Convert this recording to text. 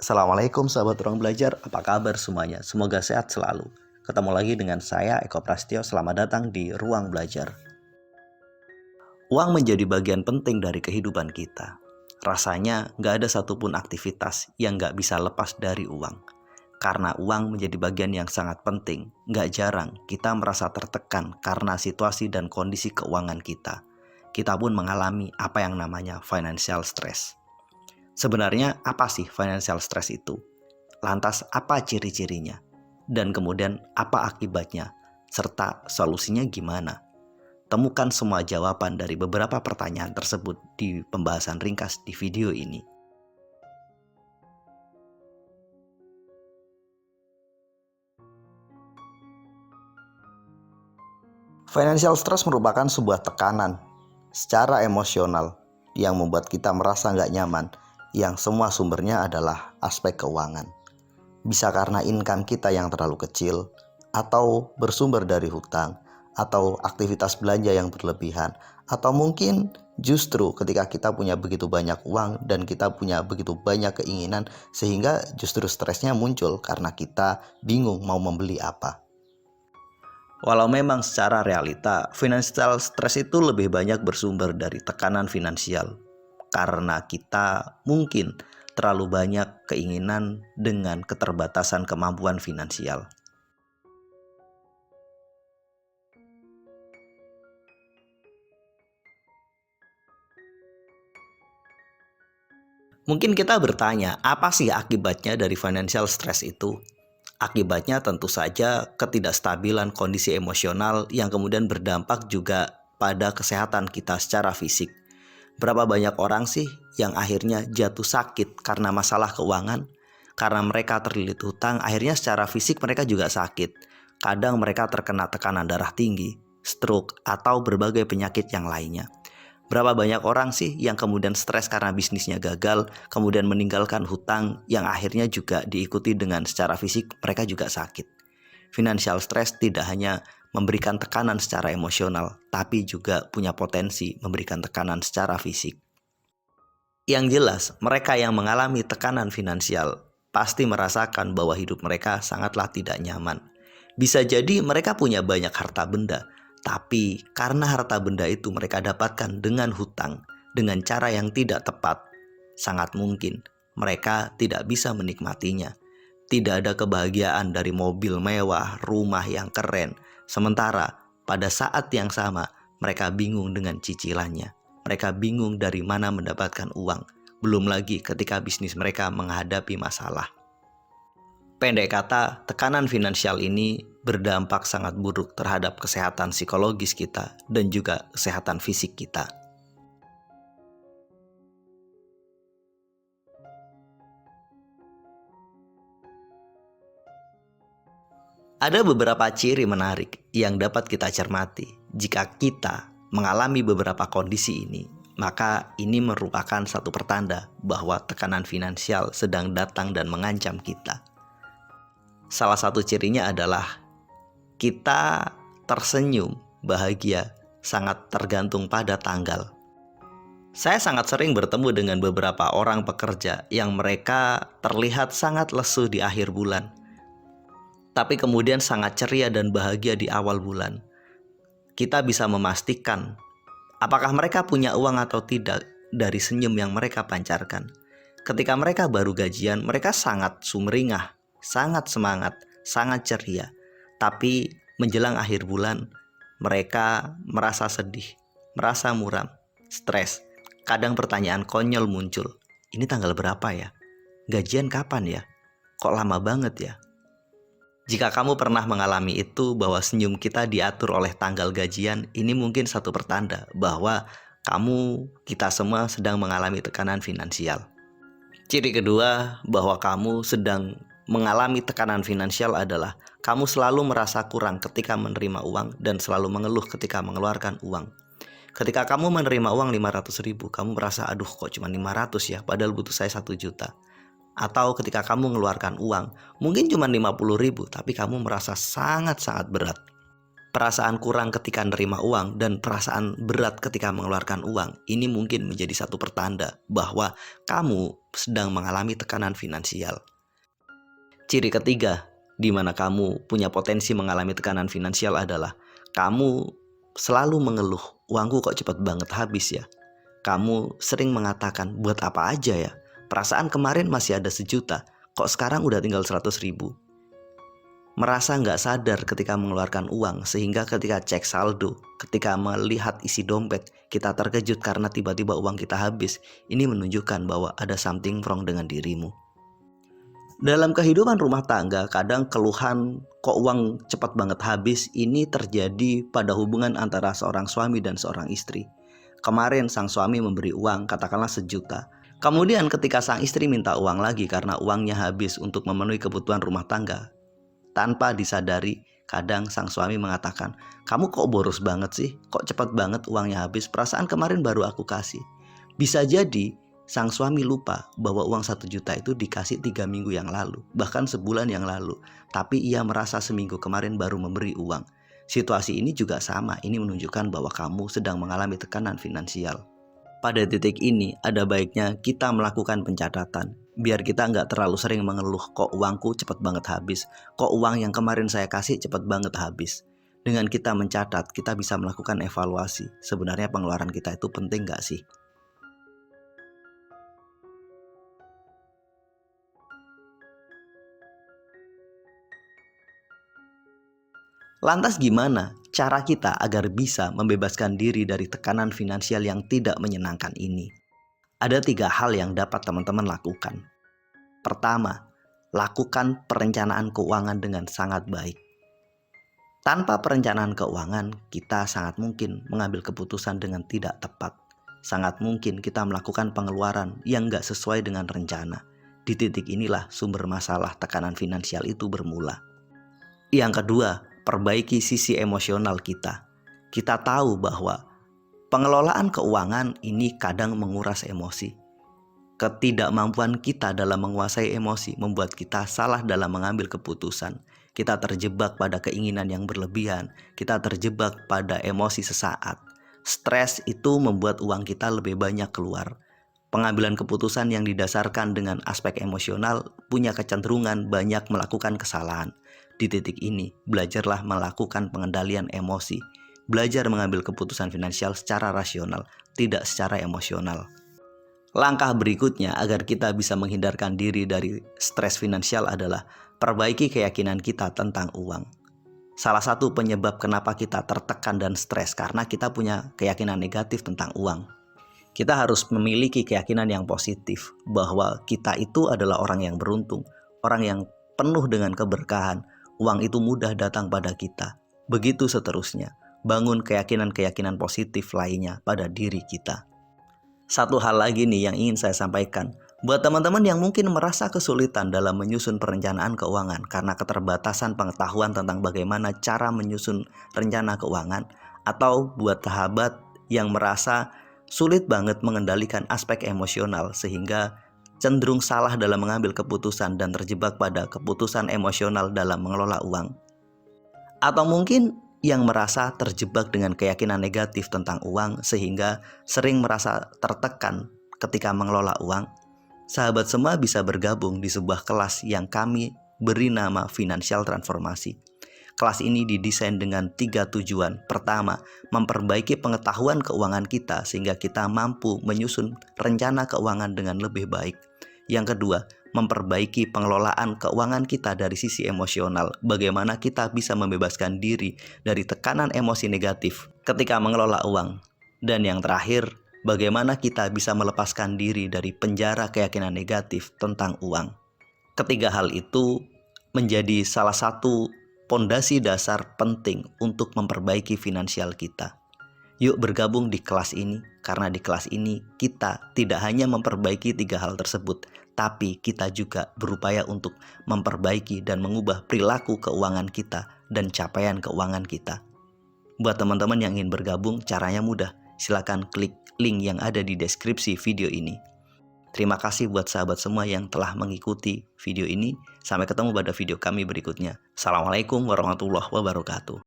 Assalamualaikum sahabat ruang belajar, apa kabar semuanya? Semoga sehat selalu. Ketemu lagi dengan saya Eko Prastio, selamat datang di Ruang Belajar. Uang menjadi bagian penting dari kehidupan kita. Rasanya nggak ada satupun aktivitas yang nggak bisa lepas dari uang. Karena uang menjadi bagian yang sangat penting, nggak jarang kita merasa tertekan karena situasi dan kondisi keuangan kita. Kita pun mengalami apa yang namanya financial stress. Sebenarnya apa sih financial stress itu? Lantas apa ciri-cirinya? Dan kemudian apa akibatnya? Serta solusinya gimana? Temukan semua jawaban dari beberapa pertanyaan tersebut di pembahasan ringkas di video ini. Financial stress merupakan sebuah tekanan secara emosional yang membuat kita merasa nggak nyaman, yang semua sumbernya adalah aspek keuangan. Bisa karena income kita yang terlalu kecil, atau bersumber dari hutang, atau aktivitas belanja yang berlebihan, atau mungkin justru ketika kita punya begitu banyak uang dan kita punya begitu banyak keinginan, sehingga justru stresnya muncul karena kita bingung mau membeli apa. Walau memang secara realita, financial stress itu lebih banyak bersumber dari tekanan finansial. Karena kita mungkin terlalu banyak keinginan dengan keterbatasan kemampuan finansial. Mungkin kita bertanya, apa sih akibatnya dari financial stress itu? Akibatnya tentu saja ketidakstabilan kondisi emosional yang kemudian berdampak juga pada kesehatan kita secara fisik. Berapa banyak orang sih yang akhirnya jatuh sakit karena masalah keuangan? Karena mereka terlilit hutang, akhirnya secara fisik mereka juga sakit. Kadang mereka terkena tekanan darah tinggi, stroke, atau berbagai penyakit yang lainnya. Berapa banyak orang sih yang kemudian stres karena bisnisnya gagal, kemudian meninggalkan hutang yang akhirnya juga diikuti dengan secara fisik mereka juga sakit. Financial stress tidak hanya memberikan tekanan secara emosional, tapi juga punya potensi memberikan tekanan secara fisik. Yang jelas, mereka yang mengalami tekanan finansial pasti merasakan bahwa hidup mereka sangatlah tidak nyaman. Bisa jadi mereka punya banyak harta benda, tapi karena harta benda itu mereka dapatkan dengan hutang, dengan cara yang tidak tepat, sangat mungkin mereka tidak bisa menikmatinya. Tidak ada kebahagiaan dari mobil mewah, rumah yang keren. Sementara pada saat yang sama mereka bingung dengan cicilannya. Mereka bingung dari mana mendapatkan uang. Belum lagi ketika bisnis mereka menghadapi masalah. Pendek kata, tekanan finansial ini berdampak sangat buruk terhadap kesehatan psikologis kita dan juga kesehatan fisik kita. Ada beberapa ciri menarik yang dapat kita cermati. Jika kita mengalami beberapa kondisi ini, maka ini merupakan satu pertanda bahwa tekanan finansial sedang datang dan mengancam kita. Salah satu cirinya adalah kita tersenyum, bahagia, sangat tergantung pada tanggal. Saya sangat sering bertemu dengan beberapa orang pekerja yang mereka terlihat sangat lesu di akhir bulan, tapi kemudian sangat ceria dan bahagia di awal bulan. Kita bisa memastikan apakah mereka punya uang atau tidak dari senyum yang mereka pancarkan. Ketika mereka baru gajian, mereka sangat sumringah, sangat semangat, sangat ceria. Tapi menjelang akhir bulan, mereka merasa sedih, merasa muram, stres. Kadang pertanyaan konyol muncul. Ini tanggal berapa ya? Gajian kapan ya? Kok lama banget ya? Jika kamu pernah mengalami itu, bahwa senyum kita diatur oleh tanggal gajian, ini mungkin satu pertanda bahwa kita semua sedang mengalami tekanan finansial. Ciri kedua bahwa kamu sedang mengalami tekanan finansial adalah kamu selalu merasa kurang ketika menerima uang dan selalu mengeluh ketika mengeluarkan uang. Ketika kamu menerima uang 500.000, kamu merasa aduh kok cuma 500 ya, padahal butuh saya 1 juta. Atau ketika kamu mengeluarkan uang, mungkin cuma 50.000, tapi kamu merasa sangat-sangat berat. Perasaan kurang ketika nerima uang dan perasaan berat ketika mengeluarkan uang ini mungkin menjadi satu pertanda bahwa kamu sedang mengalami tekanan finansial. Ciri ketiga di mana kamu punya potensi mengalami tekanan finansial adalah kamu selalu mengeluh, uangku kok cepet banget habis ya. Kamu sering mengatakan, buat apa aja ya? Perasaan kemarin masih ada 1 juta, kok sekarang udah tinggal 100.000. Merasa nggak sadar ketika mengeluarkan uang, sehingga ketika cek saldo, ketika melihat isi dompet, kita terkejut karena tiba-tiba uang kita habis. Ini menunjukkan bahwa ada something wrong dengan dirimu. Dalam kehidupan rumah tangga, kadang keluhan kok uang cepat banget habis ini terjadi pada hubungan antara seorang suami dan seorang istri. Kemarin sang suami memberi uang katakanlah 1 juta. Kemudian ketika sang istri minta uang lagi karena uangnya habis untuk memenuhi kebutuhan rumah tangga, tanpa disadari kadang sang suami mengatakan, kamu kok boros banget sih? Kok cepat banget uangnya habis? Perasaan kemarin baru aku kasih. Bisa jadi sang suami lupa bahwa uang 1 juta itu dikasih 3 minggu yang lalu, bahkan sebulan yang lalu. Tapi ia merasa seminggu kemarin baru memberi uang. Situasi ini juga sama, ini menunjukkan bahwa kamu sedang mengalami tekanan finansial. Pada titik ini ada baiknya kita melakukan pencatatan, biar kita nggak terlalu sering mengeluh, kok uangku cepet banget habis, kok uang yang kemarin saya kasih cepet banget habis. Dengan kita mencatat, kita bisa melakukan evaluasi, sebenarnya pengeluaran kita itu penting nggak sih? Lantas gimana cara kita agar bisa membebaskan diri dari tekanan finansial yang tidak menyenangkan ini? Ada 3 hal yang dapat teman-teman lakukan. Pertama, lakukan perencanaan keuangan dengan sangat baik. Tanpa perencanaan keuangan, kita sangat mungkin mengambil keputusan dengan tidak tepat. Sangat mungkin kita melakukan pengeluaran yang nggak sesuai dengan rencana. Di titik inilah sumber masalah tekanan finansial itu bermula. Yang kedua, perbaiki sisi emosional kita. Kita tahu bahwa pengelolaan keuangan ini kadang menguras emosi. Ketidakmampuan kita dalam menguasai emosi membuat kita salah dalam mengambil keputusan. Kita terjebak pada keinginan yang berlebihan. Kita terjebak pada emosi sesaat. Stres itu membuat uang kita lebih banyak keluar. Pengambilan keputusan yang didasarkan dengan aspek emosional punya kecenderungan banyak melakukan kesalahan. Di titik ini, belajarlah melakukan pengendalian emosi. Belajar mengambil keputusan finansial secara rasional, tidak secara emosional. Langkah berikutnya agar kita bisa menghindarkan diri dari stres finansial adalah perbaiki keyakinan kita tentang uang. Salah satu penyebab kenapa kita tertekan dan stres karena kita punya keyakinan negatif tentang uang. Kita harus memiliki keyakinan yang positif bahwa kita itu adalah orang yang beruntung, orang yang penuh dengan keberkahan. Uang itu mudah datang pada kita. Begitu seterusnya, bangun keyakinan-keyakinan positif lainnya pada diri kita. Satu hal lagi nih yang ingin saya sampaikan, buat teman-teman yang mungkin merasa kesulitan dalam menyusun perencanaan keuangan karena keterbatasan pengetahuan tentang bagaimana cara menyusun rencana keuangan, atau buat sahabat yang merasa sulit banget mengendalikan aspek emosional sehingga cenderung salah dalam mengambil keputusan dan terjebak pada keputusan emosional dalam mengelola uang. Atau mungkin yang merasa terjebak dengan keyakinan negatif tentang uang sehingga sering merasa tertekan ketika mengelola uang. Sahabat semua bisa bergabung di sebuah kelas yang kami beri nama Financial Transformasi. Kelas ini didesain dengan 3 tujuan. Pertama, memperbaiki pengetahuan keuangan kita sehingga kita mampu menyusun rencana keuangan dengan lebih baik. Yang kedua, memperbaiki pengelolaan keuangan kita dari sisi emosional. Bagaimana kita bisa membebaskan diri dari tekanan emosi negatif ketika mengelola uang. Dan yang terakhir, bagaimana kita bisa melepaskan diri dari penjara keyakinan negatif tentang uang. Ketiga hal itu menjadi salah satu pondasi dasar penting untuk memperbaiki finansial kita. Yuk bergabung di kelas ini, karena di kelas ini kita tidak hanya memperbaiki 3 hal tersebut, tapi kita juga berupaya untuk memperbaiki dan mengubah perilaku keuangan kita dan capaian keuangan kita. Buat teman-teman yang ingin bergabung, caranya mudah. Silakan klik link yang ada di deskripsi video ini. Terima kasih buat sahabat semua yang telah mengikuti video ini. Sampai ketemu pada video kami berikutnya. Assalamualaikum warahmatullahi wabarakatuh.